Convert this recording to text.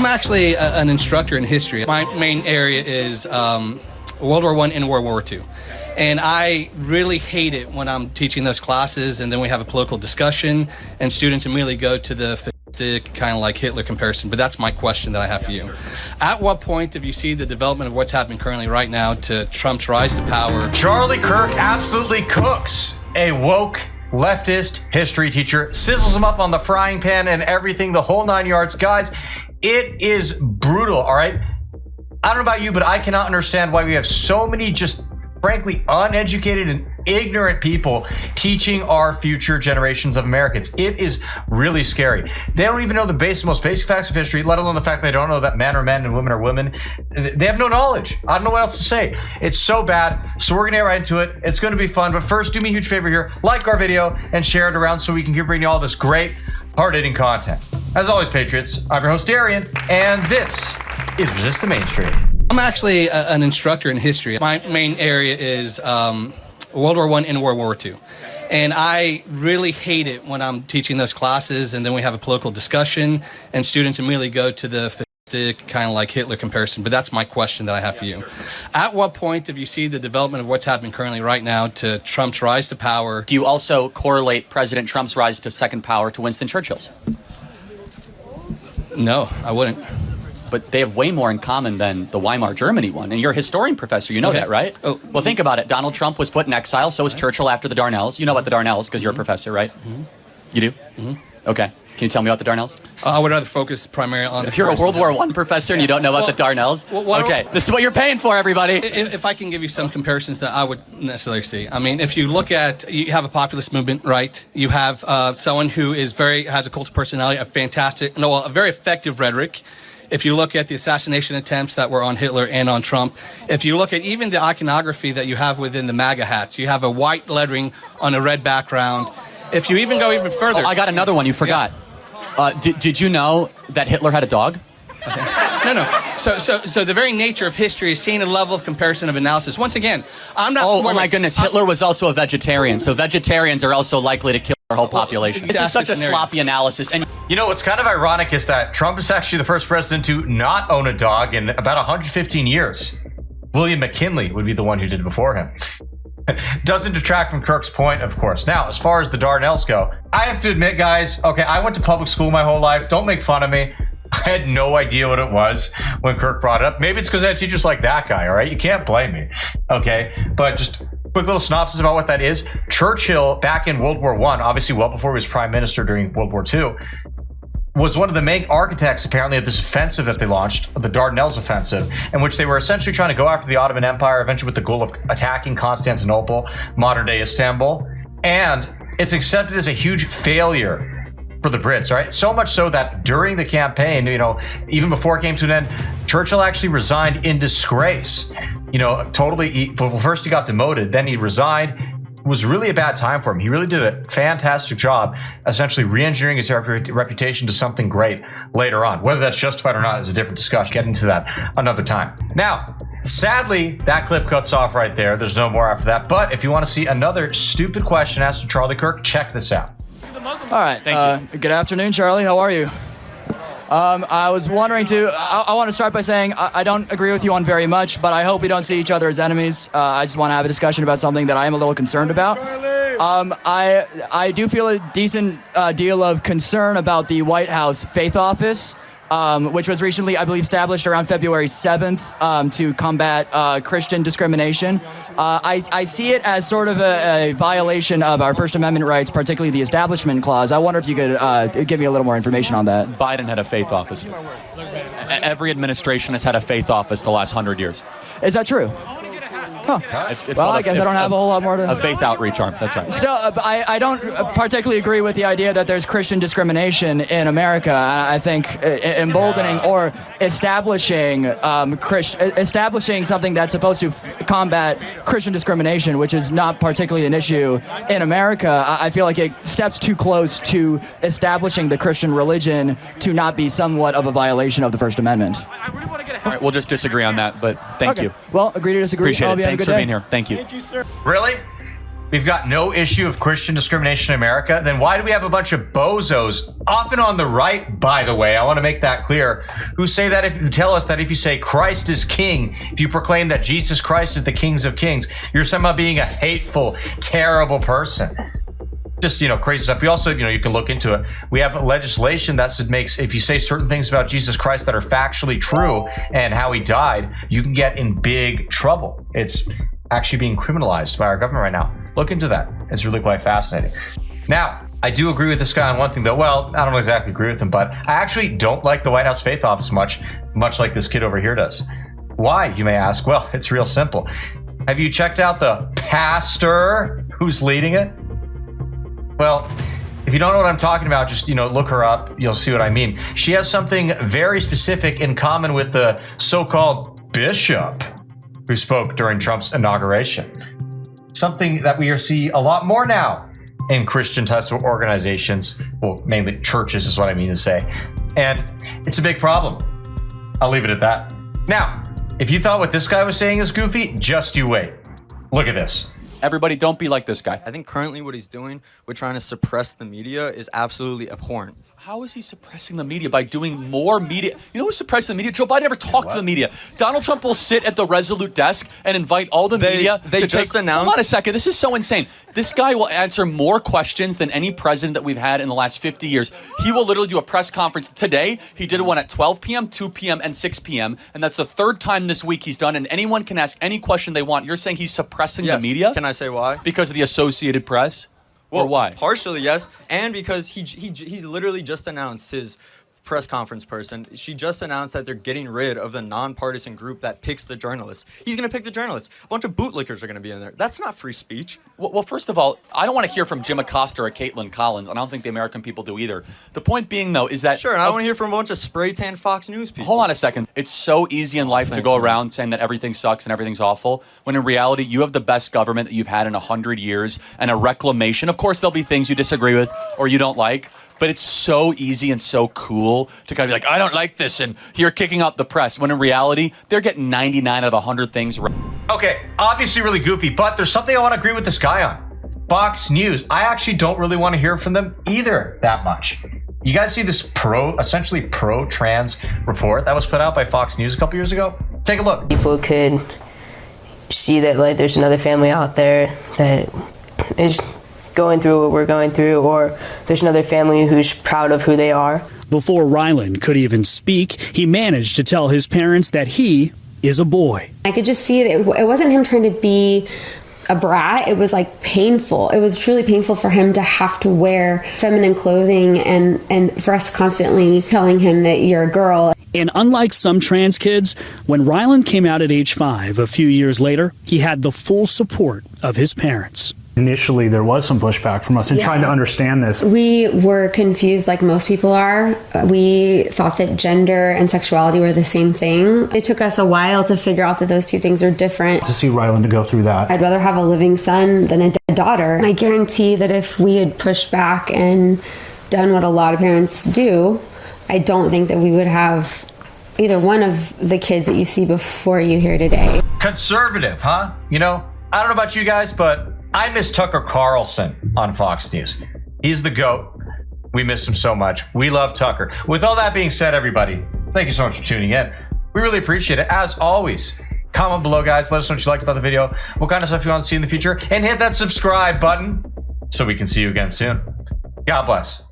actually an instructor in history. My main area is World War I and World War II. And I really hate it when I'm teaching those classes and then we have a political discussion and students immediately go to the kind of like Hitler comparison. But that's my question that I have for you. At what point, if you see the development of what's happening currently right now to Trump's rise to power? Charlie Kirk absolutely cooks. A woke leftist history teacher sizzles him up on the frying pan and everything, the whole 9 yards. Guys, it is brutal, all right? I don't know about you, but I cannot understand why we have so many just frankly uneducated and ignorant people teaching our future generations of Americans. It is really scary. They don't even know the most basic facts of history, let alone the fact they don't know that men are men and women are women. They have no knowledge. I don't know what else to say. It's so bad. So we're going to get right into it. It's going to be fun. But first, do me a huge favor here. Like our video and share it around so we can keep bringing you all this great, hard-hitting content. As always, Patriots, I'm your host, Darian, and this is Resist the Mainstream. I'm actually an instructor in history. My main area is World War I and World War II. And I really hate it when I'm teaching those classes and then we have a political discussion and students immediately go to the kind of like Hitler comparison. But that's my question that I have for you. At what point, if you see the development of what's happening currently right now to Trump's rise to power? Do you also correlate President Trump's rise to second power to Winston Churchill's? No, I wouldn't. But they have way more in common than the Weimar Germany one. And you're a historian professor, you know that, right? Oh. Well, think about it. Donald Trump was put in exile, so was Churchill after the Darnells. You know about the Darnells because you're a professor, right? You do? Okay. Can you tell me about the Darnells? I would rather focus primarily on... If you're a World War I professor and you don't know about the Darnells? Okay, this is what you're paying for, everybody. If I can give you some comparisons that I would necessarily see. I mean, if you look at... You have a populist movement, right? You have someone who is has a cult of personality, a very effective rhetoric. If you look at the assassination attempts that were on Hitler and on Trump, if you look at even the iconography that you have within the MAGA hats, you have a white lettering on a red background. If you even go even further... Oh, I got another one you forgot. Yeah. Did you know that Hitler had a dog? Okay. No. So the very nature of history is seeing a level of comparison of analysis. Once again, I'm not... Oh my goodness, Hitler was also a vegetarian, so vegetarians are also likely to kill our whole population. This is such a sloppy analysis. And you know, what's kind of ironic is that Trump is actually the first president to not own a dog in about 115 years. William McKinley would be the one who did it before him. Doesn't detract from Kirk's point, of course. Now, as far as the Darnells go, I have to admit, guys, okay, I went to public school my whole life. Don't make fun of me. I had no idea what it was when Kirk brought it up. Maybe it's because I had teachers like that guy, all right? You can't blame me, okay? But just quick little synopsis about what that is. Churchill, back in World War I, obviously well before he was prime minister during World War II, was one of the main architects, apparently, of this offensive that they launched, the Dardanelles offensive, in which they were essentially trying to go after the Ottoman Empire, eventually with the goal of attacking Constantinople, modern-day Istanbul. And it's accepted as a huge failure for the Brits, right? So much so that during the campaign, you know, even before it came to an end, Churchill actually resigned in disgrace. You know, totally, first he got demoted, then he resigned. It was really a bad time for him. He really did a fantastic job, essentially re-engineering his reputation to something great later on. Whether that's justified or not is a different discussion. Get into that another time. Now, sadly, that clip cuts off right there. There's no more after that. But if you want to see another stupid question asked to Charlie Kirk, check this out. All right. Thank you. Good afternoon, Charlie. How are you? I was wondering I want to start by saying I don't agree with you on very much, but I hope we don't see each other as enemies. I just want to have a discussion about something that I am a little concerned about. I do feel a decent deal of concern about the White House Faith Office, which was recently, I believe, established around February 7th to combat Christian discrimination. I see it as sort of a violation of our First Amendment rights, particularly the Establishment Clause. I wonder if you could give me a little more information on that. Biden had a faith office. Every administration has had a faith office the last 100 years. Is that true? Huh. Well, I guess I don't have a whole lot more to... A faith outreach arm, that's right. Still, I don't particularly agree with the idea that there's Christian discrimination in America. I think emboldening or establishing something that's supposed to combat Christian discrimination, which is not particularly an issue in America, I feel like it steps too close to establishing the Christian religion to not be somewhat of a violation of the First Amendment. All right, we'll just disagree on that, but thank you. Well, agree to disagree. Appreciate it. Thanks for being here. Thank you. Really? we've got no issue of Christian discrimination in America, then why do we have a bunch of bozos, often on the right, by the way, I want to make that clear, who tell us that if you say Christ is king, if you proclaim that Jesus Christ is the King of Kings, you're somehow being a hateful, terrible person. Just, crazy stuff. We also, you can look into it. We have legislation that makes, if you say certain things about Jesus Christ that are factually true and how he died, you can get in big trouble. It's actually being criminalized by our government right now. Look into that. It's really quite fascinating. Now, I do agree with this guy on one thing, though. Well, I don't exactly agree with him, but I actually don't like the White House Faith Office much like this kid over here does. Why, you may ask? Well, it's real simple. Have you checked out the pastor who's leading it? Well, if you don't know what I'm talking about, just, look her up. You'll see what I mean. She has something very specific in common with the so-called bishop who spoke during Trump's inauguration. Something that we see a lot more now in Christian types of organizations. Well, mainly churches is what I mean to say. And it's a big problem. I'll leave it at that. Now, if you thought what this guy was saying is goofy, just you wait. Look at this. Everybody, don't be like this guy. I think currently what he's doing with trying to suppress the media is absolutely abhorrent. How is he suppressing the media? By doing more media? You know who's suppressing the media? Joe Biden never talked to the media. Donald Trump will sit at the Resolute desk and invite all the media to just take... announced... Hold on a second. This is so insane. This guy will answer more questions than any president that we've had in the last 50 years. He will literally do a press conference today. He did one at 12 p.m., 2 p.m., and 6 p.m. And that's the third time this week he's done. And anyone can ask any question they want. You're saying he's suppressing the media? Can I say why? Because of the Associated Press? Well, or why? Partially, yes, and because he literally just announced his press conference person. She just announced that they're getting rid of the nonpartisan group that picks the journalists. He's going to pick the journalists. A bunch of bootlickers are going to be in there. That's not free speech. Well, first of all, I don't want to hear from Jim Acosta or Caitlin Collins, and I don't think the American people do either. The point being, though, is that... Sure, and I don't want to hear from a bunch of spray-tan Fox News people. Hold on a second. It's so easy in life to go around saying that everything sucks and everything's awful, when in reality, you have the best government that you've had in 100 years, and a reclamation. Of course, there'll be things you disagree with or you don't like, but it's so easy and so cool to kind of be like, I don't like this, and you're kicking out the press, when in reality, they're getting 99 out of 100 things right. Okay, obviously really goofy, but there's something I want to agree with this guy on. Fox News, I actually don't really want to hear from them either that much. You guys see this essentially pro-trans report that was put out by Fox News a couple years ago? Take a look. People could see that, like, there's another family out there that is going through what we're going through, or there's another family who's proud of who they are. Before Ryland could even speak, he managed to tell his parents that he is a boy. I could just see that it wasn't him trying to be a brat. It was like painful. It was truly painful for him to have to wear feminine clothing and for us constantly telling him that you're a girl. And unlike some trans kids, when Ryland came out at age 5 a few years later, he had the full support of his parents. Initially, there was some pushback from us in trying to understand this. We were confused like most people are. We thought that gender and sexuality were the same thing. It took us a while to figure out that those two things are different. To see Ryland to go through that. I'd rather have a living son than a dead daughter. I guarantee that if we had pushed back and done what a lot of parents do, I don't think that we would have either one of the kids that you see before you here today. Conservative, huh? You know, I don't know about you guys, but I miss Tucker Carlson on Fox News. He's the GOAT. We miss him so much. We love Tucker. With all that being said, everybody, thank you so much for tuning in. We really appreciate it. As always, comment below, guys. Let us know what you liked about the video, what kind of stuff you want to see in the future, and hit that subscribe button so we can see you again soon. God bless.